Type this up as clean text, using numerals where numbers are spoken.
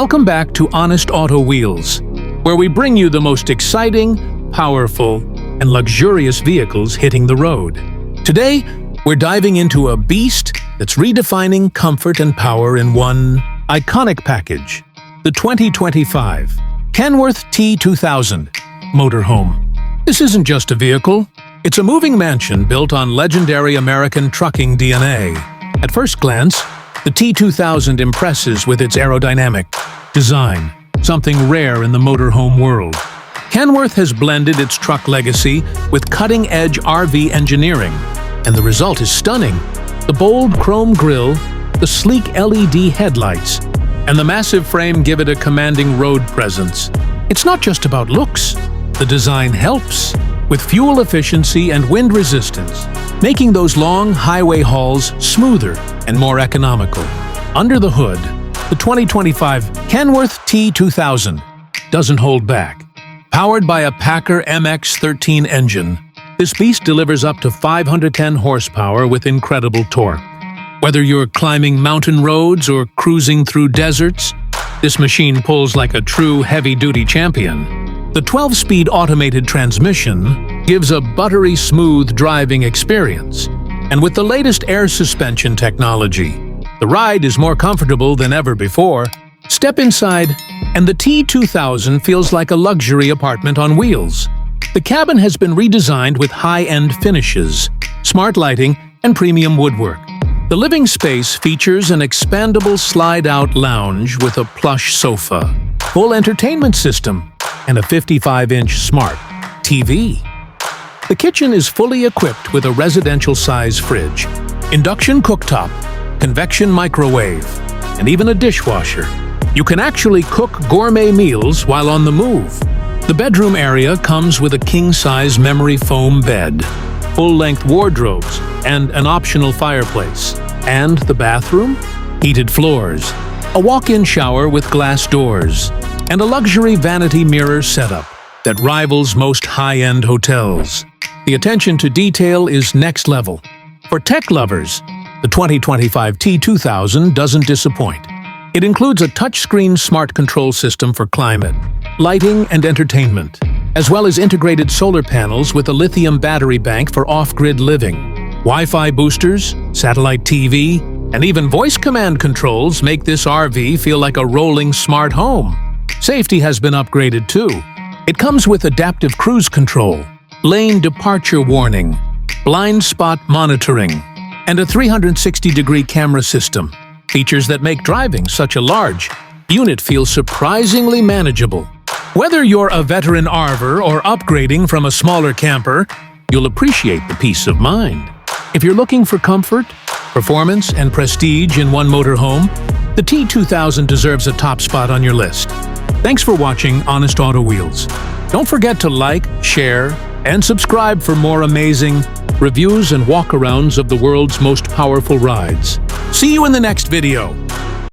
Welcome back to Honest Auto Wheels, where we bring you the most exciting, powerful, and luxurious vehicles hitting the road. Today, we're diving into a beast that's redefining comfort and power in one iconic package: the 2025 Kenworth T 2000 Motorhome. This isn't just a vehicle, it's a moving mansion built on legendary American trucking DNA. At first glance, the T2000 impresses with its aerodynamic design, something rare in the motorhome world. Kenworth has blended its truck legacy with cutting-edge RV engineering, and the result is stunning. The bold chrome grille, the sleek LED headlights, and the massive frame give it a commanding road presence. It's not just about looks. The design helps with fuel efficiency and wind resistance, making those long highway hauls smoother and more economical. Under the hood, the 2025 Kenworth T 2000 doesn't hold back. Powered by a Packer MX-13 engine, this beast delivers up to 510 horsepower with incredible torque. Whether you're climbing mountain roads or cruising through deserts, this machine pulls like a true heavy-duty champion. The 12-speed automated transmission gives a buttery smooth driving experience, and with the latest air suspension technology, the ride is more comfortable than ever before. Step inside, and the T2000 feels like a luxury apartment on wheels. The cabin has been redesigned with high-end finishes, smart lighting, and premium woodwork. The living space features an expandable slide-out lounge with a plush sofa, full entertainment system, and a 55-inch smart TV. The kitchen is fully equipped with a residential-size fridge, induction cooktop, convection microwave, and even a dishwasher. You can actually cook gourmet meals while on the move. The bedroom area comes with a king-size memory foam bed, full-length wardrobes, and an optional fireplace. And the bathroom? Heated floors, a walk-in shower with glass doors, and a luxury vanity mirror setup that rivals most high-end hotels. The attention to detail is next level. For tech lovers, the 2025 T2000 doesn't disappoint. It includes a touchscreen smart control system for climate, lighting, and entertainment, as well as integrated solar panels with a lithium battery bank for off-grid living. Wi-Fi boosters, satellite TV, and even voice command controls make this RV feel like a rolling smart home. Safety has been upgraded too. It comes with adaptive cruise control, lane departure warning, blind spot monitoring, and a 360-degree camera system, features that make driving such a large unit feel surprisingly manageable. Whether you're a veteran RVer or upgrading from a smaller camper, you'll appreciate the peace of mind. If you're looking for comfort, performance, and prestige in one motorhome, the T2000 deserves a top spot on your list. Thanks for watching Honest Auto Wheels. Don't forget to like, share, and subscribe for more amazing reviews and walkarounds of the world's most powerful rides. See you in the next video.